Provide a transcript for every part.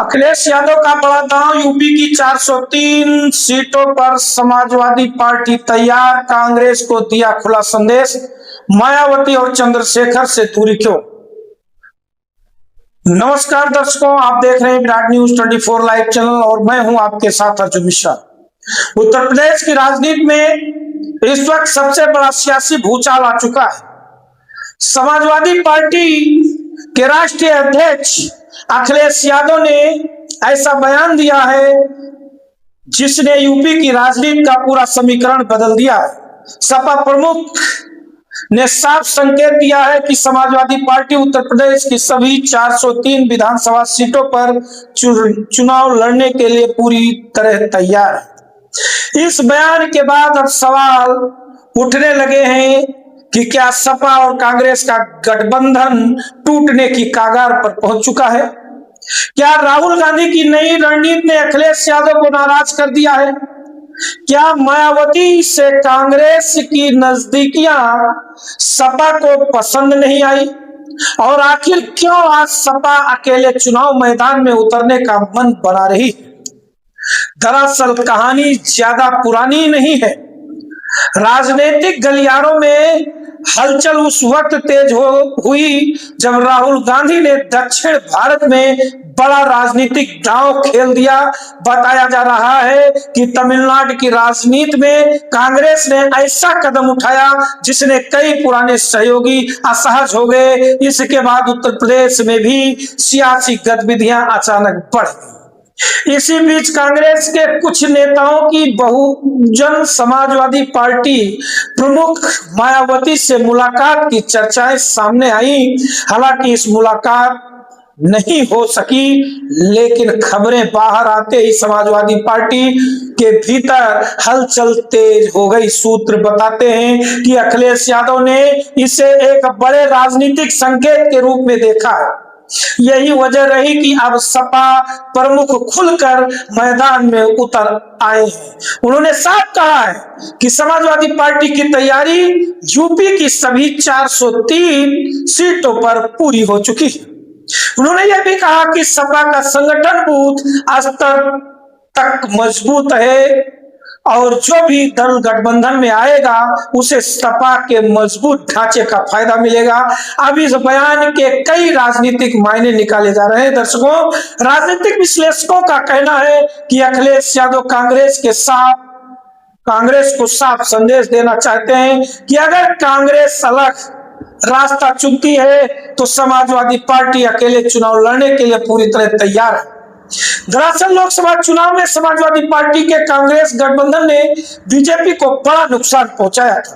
अखिलेश यादव का बड़ा दांव। यूपी की 403 सीटों पर समाजवादी पार्टी तैयार। कांग्रेस को दिया खुला संदेश, मायावती और चंद्रशेखर से दूरी क्यों। नमस्कार दर्शकों, आप देख रहे हैं विराट न्यूज 24 लाइव चैनल और मैं हूं आपके साथ अर्जुन मिश्रा। उत्तर प्रदेश की राजनीति में इस वक्त सबसे बड़ा सियासी भूचाल आ चुका है। समाजवादी पार्टी के राष्ट्रीय अध्यक्ष अखिलेश यादव ने ऐसा बयान दिया है जिसने यूपी की राजनीति का पूरा समीकरण बदल दिया है। सपा प्रमुख ने साफ संकेत दिया है कि समाजवादी पार्टी उत्तर प्रदेश की सभी 403 विधानसभा सीटों पर चुनाव लड़ने के लिए पूरी तरह तैयार है। इस बयान के बाद अब सवाल उठने लगे हैं कि क्या सपा और कांग्रेस का गठबंधन टूटने की कगार पर पहुंच चुका है। क्या राहुल गांधी की नई रणनीति ने अखिलेश यादव को नाराज कर दिया है। क्या मायावती से कांग्रेस की नजदीकियां सपा को पसंद नहीं आई और आखिर क्यों आज सपा अकेले चुनाव मैदान में उतरने का मन बना रही है। दरअसल कहानी ज्यादा पुरानी नहीं है। राजनीतिक गलियारों में हलचल उस वक्त तेज हुई जब राहुल गांधी ने दक्षिण भारत में बड़ा राजनीतिक दांव खेल दिया। बताया जा रहा है कि तमिलनाडु की राजनीति में कांग्रेस ने ऐसा कदम उठाया जिसने कई पुराने सहयोगी असहज हो गए। इसके बाद उत्तर प्रदेश में भी सियासी गतिविधियां अचानक बढ़ गई। इसी बीच कांग्रेस के कुछ नेताओं की बहुजन समाजवादी पार्टी प्रमुख मायावती से मुलाकात की चर्चाएं सामने आई। हालांकि इस मुलाकात नहीं हो सकी, लेकिन खबरें बाहर आते ही समाजवादी पार्टी के भीतर हलचल तेज हो गई। सूत्र बताते हैं कि अखिलेश यादव ने इसे एक बड़े राजनीतिक संकेत के रूप में देखा। यही वजह रही कि अब सपा प्रमुख खुलकर मैदान में उतर आए हैं। उन्होंने साफ कहा है कि समाजवादी पार्टी की तैयारी यूपी की सभी 403 सीटों पर पूरी हो चुकी है। उन्होंने यह भी कहा कि सपा का संगठन बूथ स्तर तक मजबूत है और जो भी दल गठबंधन में आएगा उसे सपा के मजबूत ढांचे का फायदा मिलेगा। अब इस बयान के कई राजनीतिक मायने निकाले जा रहे हैं। दर्शकों, राजनीतिक विश्लेषकों का कहना है कि अखिलेश यादव कांग्रेस को साफ संदेश देना चाहते हैं कि अगर कांग्रेस अलग रास्ता चुनती है तो समाजवादी पार्टी अकेले चुनाव लड़ने के लिए पूरी तरह तैयार है। दरअसल लोकसभा चुनाव में समाजवादी पार्टी के कांग्रेस गठबंधन ने बीजेपी को बड़ा नुकसान पहुंचाया था।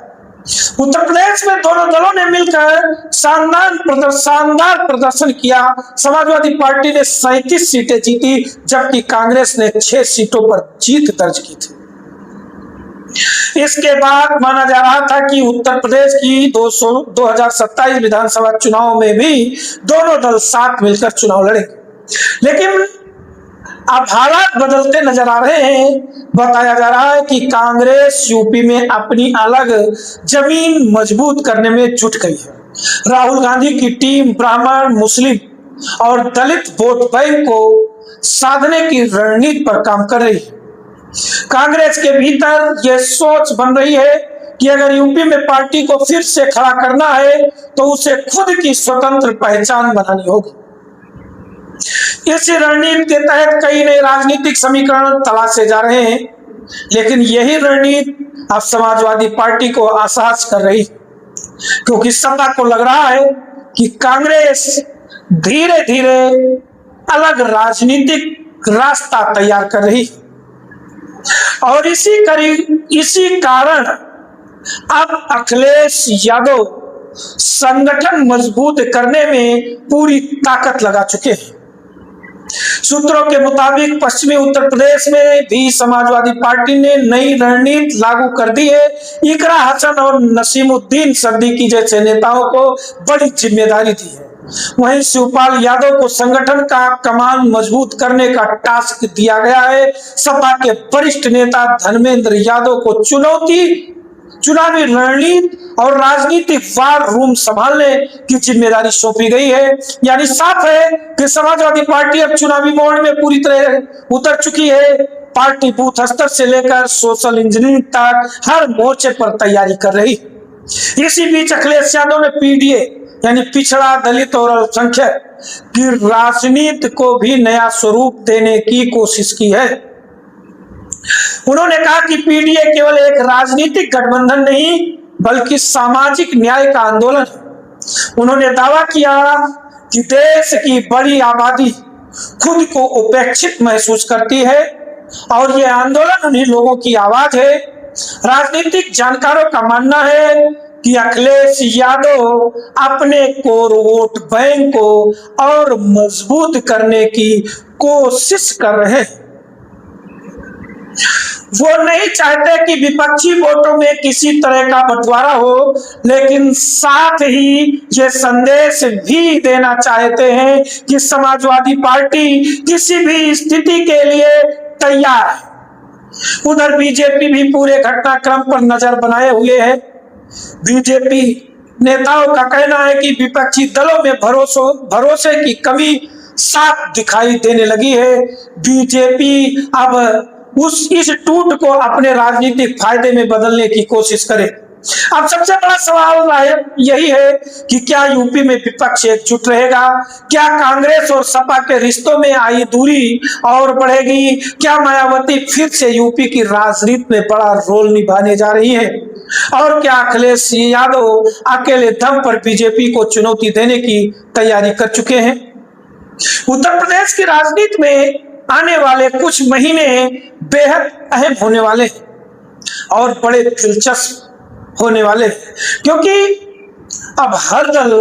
उत्तर प्रदेश में दोनों दलों ने मिलकर शानदार प्रदर्शन किया। समाजवादी पार्टी ने 37 सीटें जीती जबकि कांग्रेस ने 6 सीटों पर जीत दर्ज की थी। इसके बाद माना जा रहा था कि उत्तर प्रदेश की 2027 विधानसभा चुनाव में भी दोनों दल साथ मिलकर चुनाव लड़ेंगे, लेकिन अब हालात बदलते नजर आ रहे हैं। बताया जा रहा है कि कांग्रेस यूपी में अपनी अलग जमीन मजबूत करने में जुट गई है। राहुल गांधी की टीम ब्राह्मण, मुस्लिम और दलित वोट बैंक को साधने की रणनीति पर काम कर रही है। कांग्रेस के भीतर यह सोच बन रही है कि अगर यूपी में पार्टी को फिर से खड़ा करना है तो उसे खुद की स्वतंत्र पहचान बनानी होगी। इस रणनीति के तहत कई नए राजनीतिक समीकरण तलाशे जा रहे हैं, लेकिन यही रणनीति अब समाजवादी पार्टी को असहज कर रही है, क्योंकि सपा को लग रहा है कि कांग्रेस धीरे धीरे अलग राजनीतिक रास्ता तैयार कर रही है और इसी कारण अब अखिलेश यादव संगठन मजबूत करने में पूरी ताकत लगा चुके हैं। सूत्रों के मुताबिक पश्चिमी उत्तर प्रदेश में भी समाजवादी पार्टी ने नई रणनीति लागू कर दी है। इकरा हसन और नसीमुद्दीन सिद्दीकी जैसे नेताओं को बड़ी जिम्मेदारी दी है। वहीं शिवपाल यादव को संगठन का कमान मजबूत करने का टास्क दिया गया है। सपा के वरिष्ठ नेता धर्मेंद्र यादव को चुनौती चुनावी रणनीति और राजनीतिक वार रूम संभालने की जिम्मेदारी सौंपी गई है। यानी साफ है कि समाजवादी पार्टी अब चुनावी मोड में पूरी तरह उतर चुकी है। पार्टी बूथ स्तर से लेकर सोशल इंजीनियरिंग तक हर मोर्चे पर तैयारी कर रही है। इसी बीच अखिलेश यादव ने पीडीए यानी पिछड़ा, दलित और अल्पसंख्यक की राजनीति को भी नया स्वरूप देने की कोशिश की है। उन्होंने कहा कि पीडीए केवल एक राजनीतिक गठबंधन नहीं बल्कि सामाजिक न्याय का आंदोलन है। उन्होंने दावा किया कि देश की बड़ी आबादी खुद को उपेक्षित महसूस करती है और यह आंदोलन उन्हीं लोगों की आवाज है। राजनीतिक जानकारों का मानना है कि अखिलेश यादव अपने कोर वोट बैंक को और मजबूत करने की कोशिश कर रहे हैं। वो नहीं चाहते कि विपक्षी वोटों में किसी तरह का बंटवारा हो, लेकिन साथ ही ये संदेश भी देना चाहते हैं कि समाजवादी पार्टी किसी भी स्थिति के लिए तैयार है। उधर बीजेपी भी पूरे घटनाक्रम पर नजर बनाए हुए है। बीजेपी नेताओं का कहना है कि विपक्षी दलों में भरोसे की कमी साफ दिखाई देने लगी है। बीजेपी अब इस टूट को अपने राजनीतिक फायदे में बदलने की कोशिश करे। अब सबसे बड़ा सवाल यही है कि क्या यूपी में विपक्ष एकजुट रहेगा? क्या कांग्रेस और सपा के रिश्तों में आई दूरी और बढ़ेगी? क्या मायावती फिर से यूपी की राजनीति में बड़ा रोल निभाने जा रही है? और क्या अखिलेश यादव अकेले दम पर बीजेपी को चुनौती देने की तैयारी कर चुके हैं? उत्तर प्रदेश की राजनीति में आने वाले कुछ महीने बेहद अहम होने वाले और बड़े दिलचस्प होने वाले, क्योंकि अब हर दल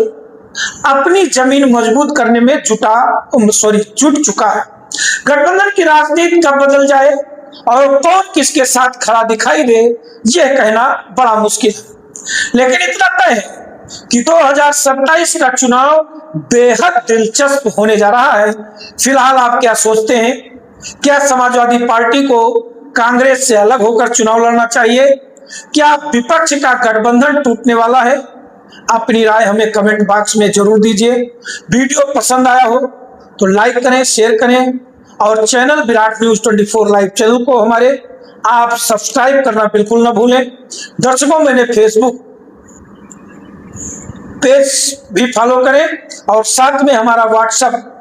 अपनी जमीन मजबूत करने में जुट चुका है। गठबंधन की राजनीति कब बदल जाए और कौन किसके साथ खड़ा दिखाई दे, यह कहना बड़ा मुश्किल है। लेकिन इतना तय है कि 2027 का चुनाव बेहद दिलचस्प होने जा रहा है। फिलहाल आप क्या सोचते हैं? क्या समाजवादी पार्टी को कांग्रेस से अलग होकर चुनाव लड़ना चाहिए? क्या विपक्ष का गठबंधन टूटने वाला है? अपनी राय हमें कमेंट बॉक्स में जरूर दीजिए। वीडियो पसंद आया हो तो लाइक करें, शेयर करें और channel Virat news 24 live channel को हमारे आप सब्सक्राइब करना बिल्कुल ना भूलें। दर्शकों, मैंने फेसबुक पेज भी फॉलो करें और साथ में हमारा व्हाट्सएप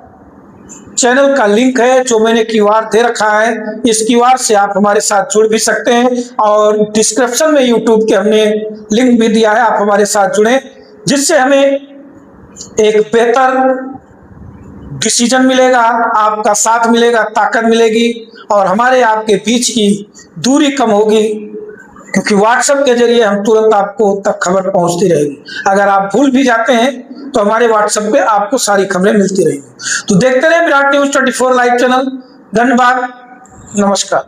चैनल का लिंक है जो मैंने क्यूआर दे रखा है। इस क्यूआर से आप हमारे साथ जुड़ भी सकते हैं और डिस्क्रिप्शन में यूट्यूब के हमने लिंक भी दिया है, आप हमारे साथ जुड़ें, जिससे हमें एक बेहतर डिसीजन मिलेगा, आपका साथ मिलेगा, ताकत मिलेगी और हमारे आपके बीच की दूरी कम होगी, क्योंकि व्हाट्सएप के जरिए हम तुरंत आपको तक खबर पहुंचती रहेगी। अगर आप भूल भी जाते हैं तो हमारे व्हाट्सएप पे आपको सारी खबरें मिलती रहेंगी। तो देखते रहे विराट न्यूज 24 लाइव चैनल। धन्यवाद, नमस्कार।